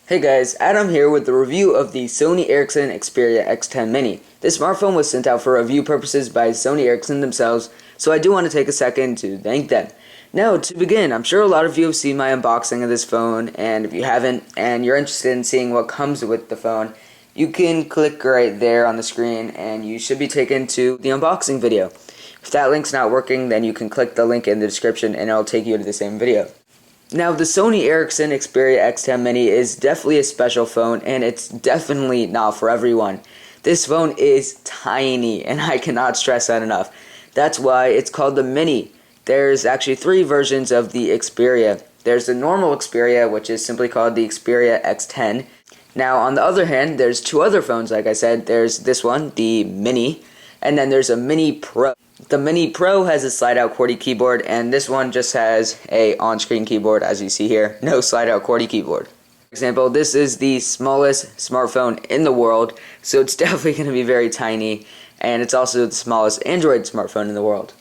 Hey guys, Adam here with the review of the Sony Ericsson Xperia X10 Mini. This smartphone was sent out for review purposes by Sony Ericsson themselves, so I do want to take a second to thank them. Now, to begin, I'm sure a lot of you have seen my unboxing of this phone, and if you haven't, and you're interested in seeing what comes with the phone, you can click right there on the screen, and you should be taken to the unboxing video. If that link's not working, then you can click the link in the description, and it'll take you to the same video. Now, the Sony Ericsson Xperia X10 Mini is definitely a special phone, and it's definitely not for everyone. This phone is tiny, and I cannot stress that enough. That's why it's called the Mini. There's actually three versions of the Xperia. There's the normal Xperia, which is simply called the Xperia X10. Now, on the other hand, there's two other phones, like I said. There's this one, the Mini, and then there's a Mini Pro. The Mini Pro has a slide-out QWERTY keyboard, and this one just has a on-screen keyboard, as you see here. No slide-out QWERTY keyboard. For example, this is the smallest smartphone in the world, so it's definitely going to be very tiny, and it's also the smallest Android smartphone in the world.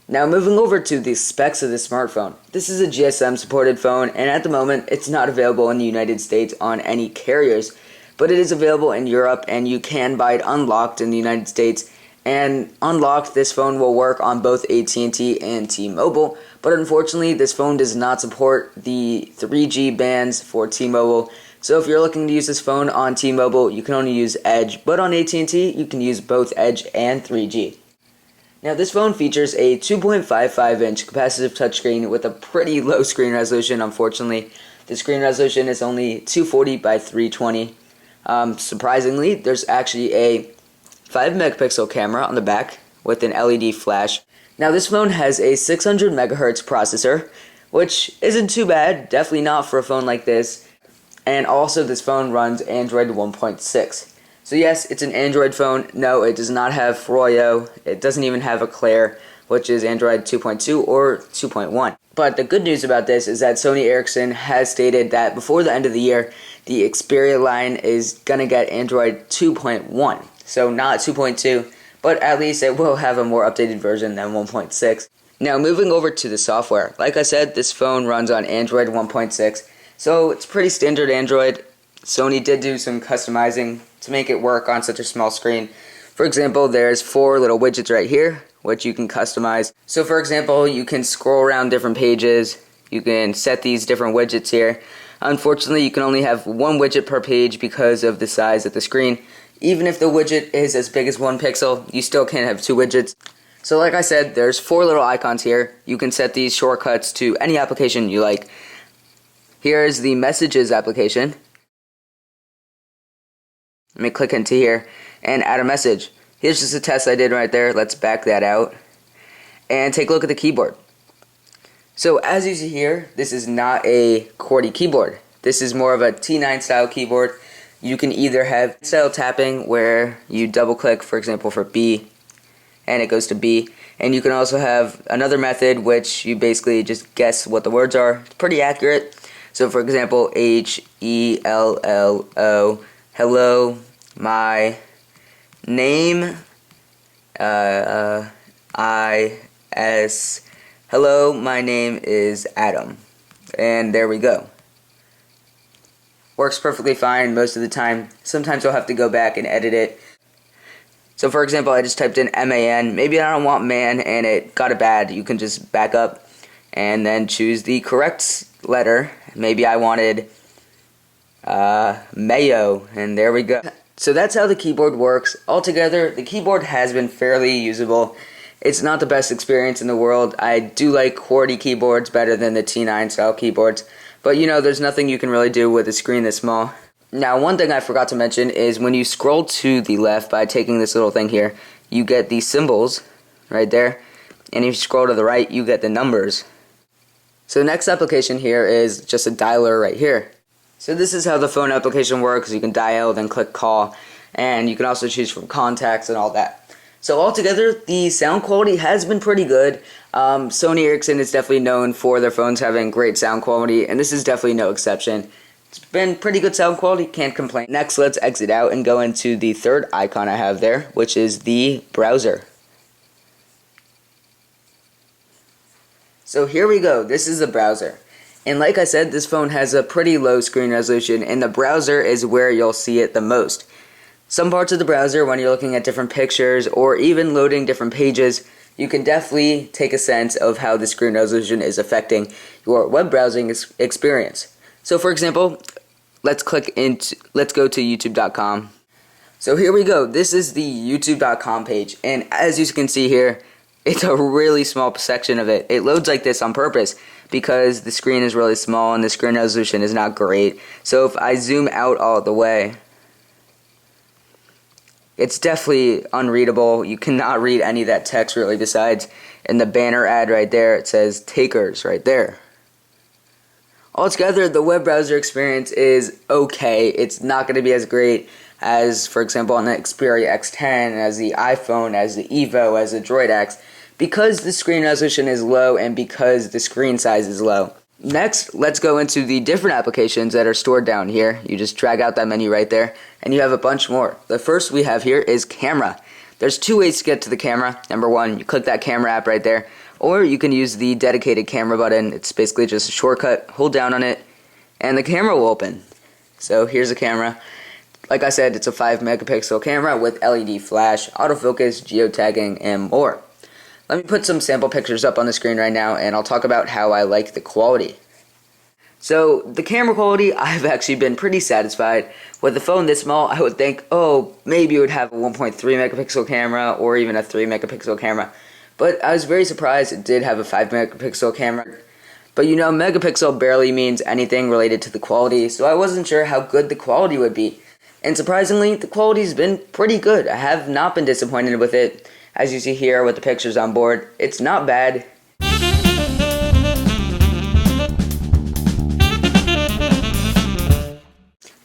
Now, moving over to the specs of this smartphone. This is a GSM-supported phone, and at the moment, it's not available in the United States on any carriers, but it is available in Europe, and you can buy it unlocked in the United States. And unlocked, this phone will work on both AT&T and T-Mobile, but unfortunately this phone does not support the 3G bands for T-Mobile. So if you're looking to use this phone on T-Mobile, you can only use Edge, but on AT&T you can use both Edge and 3G. Now, this phone features a 2.55-inch capacitive touchscreen with a pretty low screen resolution. Unfortunately, the screen resolution is only 240 by 320. Surprisingly, there's actually a 5-megapixel camera on the back with an LED flash. Now, this phone has a 600 megahertz processor, which isn't too bad, definitely not for a phone like this. And also, this phone runs Android 1.6. So yes, it's an Android phone. No, it does not have Froyo. It doesn't even have Eclair, which is Android 2.2 or 2.1. But the good news about this is that Sony Ericsson has stated that before the end of the year, the Xperia line is going to get Android 2.1. So not 2.2, but at least it will have a more updated version than 1.6. Now, moving over to the software. Like I said, this phone runs on Android 1.6, so it's pretty standard Android. Sony did do some customizing to make it work on such a small screen. For example, there's 4 little widgets right here, which you can customize. So for example, you can scroll around different pages. You can set these different widgets here. Unfortunately, you can only have one widget per page because of the size of the screen. Even if the widget is as big as 1 pixel, you still can't have 2 widgets. So like I said, there's 4 little icons here. You can set these shortcuts to any application you like. Here is the Messages application. Let me click into here and add a message. Here's just a test I did right there. Let's back that out. And take a look at the keyboard. So as you see here, this is not a QWERTY keyboard. This is more of a T9 style keyboard. You can either have style tapping where you double click, for example, for B, and it goes to B. And you can also have another method which you basically just guess what the words are. It's pretty accurate. So for example, H-E-L-L-O, hello, my name, I-S, hello, my name is Adam. And there we go. Works perfectly fine most of the time. Sometimes you'll have to go back and edit it. So for example, I just typed in M-A-N. Maybe I don't want man and it got it bad. You can just back up and then choose the correct letter. Maybe I wanted mayo, and there we go. So that's how the keyboard works. Altogether, the keyboard has been fairly usable. It's not the best experience in the world. I do like QWERTY keyboards better than the T9 style keyboards. But you know, there's nothing you can really do with a screen this small. Now, one thing I forgot to mention is when you scroll to the left by taking this little thing here, you get these symbols right there. And if you scroll to the right, you get the numbers. So the next application here is just a dialer right here. So this is how the phone application works. You can dial, then click call, and you can also choose from contacts and all that. So altogether, the sound quality has been pretty good. Sony Ericsson is definitely known for their phones having great sound quality, and this is definitely no exception. It's been pretty good sound quality, can't complain. Next, let's exit out and go into the third icon I have there, which is the browser. So here we go, this is the browser. And like I said, this phone has a pretty low screen resolution, and the browser is where you'll see it the most. Some parts of the browser, when you're looking at different pictures or even loading different pages, you can definitely take a sense of how the screen resolution is affecting your web browsing experience. So for example, let's go to youtube.com. So here we go. This is the youtube.com page, and as you can see here, it's a really small section of it. It loads like this on purpose because the screen is really small and the screen resolution is not great. So if I zoom out all the way, it's definitely unreadable. You cannot read any of that text really, besides in the banner ad right there, it says takers right there. Altogether, the web browser experience is okay. It's not going to be as great as, for example, on the Xperia X10, as the iPhone, as the Evo, as the Droid X, because the screen resolution is low and because the screen size is low. Next, let's go into the different applications that are stored down here. You just drag out that menu right there, and you have a bunch more. The first we have here is camera. There's two ways to get to the camera. Number one, you click that camera app right there, or you can use the dedicated camera button. It's basically just a shortcut. Hold down on it, and the camera will open. So here's the camera. Like I said, it's a 5 megapixel camera with LED flash, autofocus, geotagging, and more. Let me put some sample pictures up on the screen right now, and I'll talk about how I like the quality. So the camera quality, I've actually been pretty satisfied. With a phone this small, I would think, oh, maybe it would have a 1.3 megapixel camera or even a 3 megapixel camera. But I was very surprised it did have a 5 megapixel camera. But you know, megapixel barely means anything related to the quality, so I wasn't sure how good the quality would be. And surprisingly, the quality's been pretty good. I have not been disappointed with it. As you see here with the pictures on board, it's not bad.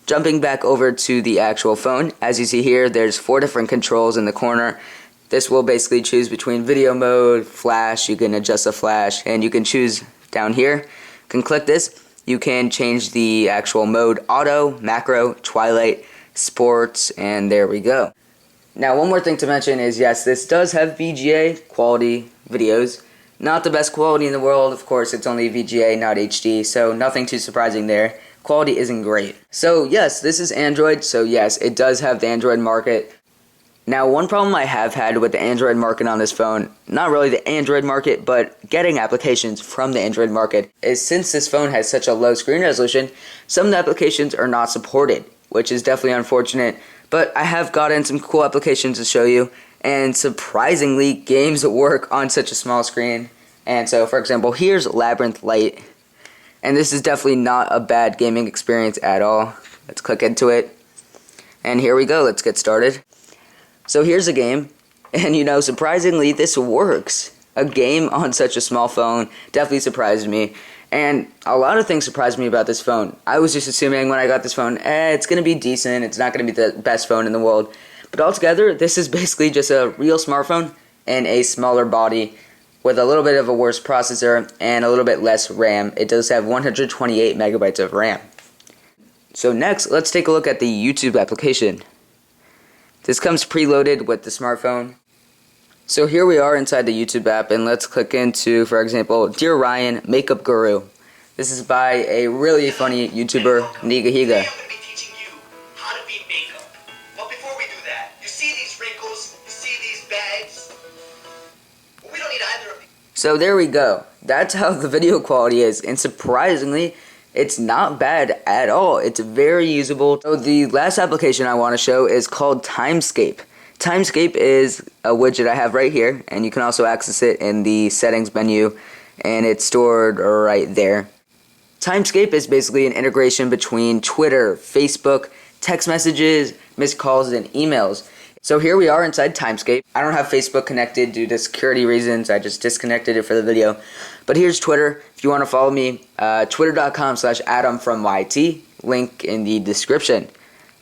Jumping back over to the actual phone, as you see here, there's 4 different controls in the corner. This will basically choose between video mode, flash, you can adjust the flash, and you can choose down here. You can click this, you can change the actual mode: auto, macro, twilight, sports, and there we go. Now, one more thing to mention is, yes, this does have VGA quality videos. Not the best quality in the world, of course, it's only VGA, not HD, so nothing too surprising there. Quality isn't great. So, yes, this is Android, so yes, it does have the Android market. Now, one problem I have had with the Android market on this phone, not really the Android market, but getting applications from the Android market, is since this phone has such a low screen resolution, some of the applications are not supported, which is definitely unfortunate. But I have gotten some cool applications to show you, and surprisingly, games work on such a small screen. And so, for example, here's Labyrinth Light, and this is definitely not a bad gaming experience at all. Let's click into it, and here we go. Let's get started. So here's a game, and you know, surprisingly, this works. A game on such a small phone definitely surprised me. And a lot of things surprised me about this phone. I was just assuming when I got this phone, it's going to be decent, it's not going to be the best phone in the world. But altogether, this is basically just a real smartphone and a smaller body with a little bit of a worse processor and a little bit less RAM. It does have 128 megabytes of RAM. So next, let's take a look at the YouTube application. This comes preloaded with the smartphone. So here we are inside the YouTube app, and let's click into, for example, Dear Ryan, Makeup Guru. This is by a really funny YouTuber, Niga Higa. I'm going to be teaching you how to beat makeup. But before we do that, you see these wrinkles? You see these bags? Well, we don't need either of these. So there we go. That's how the video quality is, and surprisingly, it's not bad at all. It's very usable. So the last application I want to show is called Timescape. Timescape is a widget I have right here, and you can also access it in the settings menu, and it's stored right there. Timescape is basically an integration between Twitter, Facebook, text messages, missed calls, and emails. So here we are inside Timescape. I don't have Facebook connected due to security reasons. I just disconnected it for the video. But here's Twitter. If you want to follow me, twitter.com/AdamFromYT. Link in the description.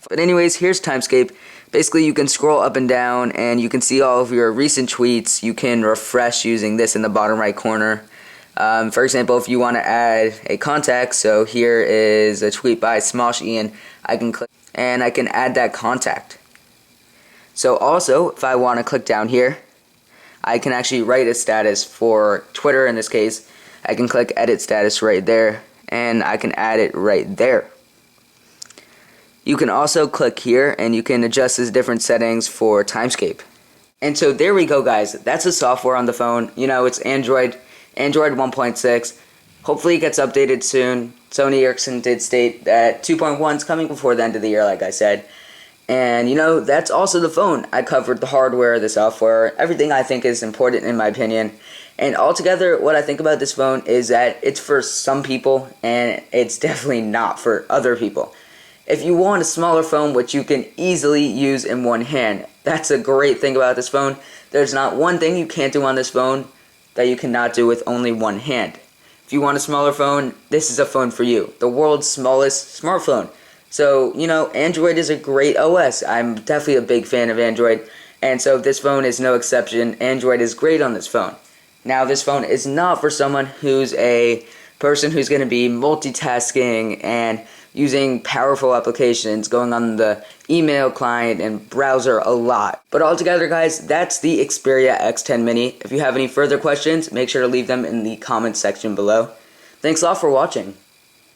But anyways, here's Timescape. Basically, you can scroll up and down, and you can see all of your recent tweets. You can refresh using this in the bottom right corner. For example, if you want to add a contact, so here is a tweet by Smosh Ian, I can click, and I can add that contact. So also, if I want to click down here, I can actually write a status for Twitter in this case. I can click Edit Status right there, and I can add it right there. You can also click here and you can adjust the different settings for Timescape. And so there we go, guys. That's the software on the phone. You know, it's Android 1.6. Hopefully it gets updated soon. Sony Ericsson did state that 2.1 is coming before the end of the year, like I said. And you know, that's also the phone. I covered the hardware, the software, everything I think is important in my opinion. And altogether, what I think about this phone is that it's for some people and it's definitely not for other people. If you want a smaller phone which you can easily use in one hand, that's a great thing about this phone. There's not one thing you can't do on this phone that you cannot do with only one hand. If you want a smaller phone, this is a phone for you. The world's smallest smartphone. So, you know, Android is a great OS. I'm definitely a big fan of Android. And so this phone is no exception. Android is great on this phone. Now, this phone is not for someone who's a person who's going to be multitasking and using powerful applications, going on the email client and browser a lot. But altogether, guys, that's the Xperia X10 Mini. If you have any further questions, make sure to leave them in the comments section below. Thanks a lot for watching.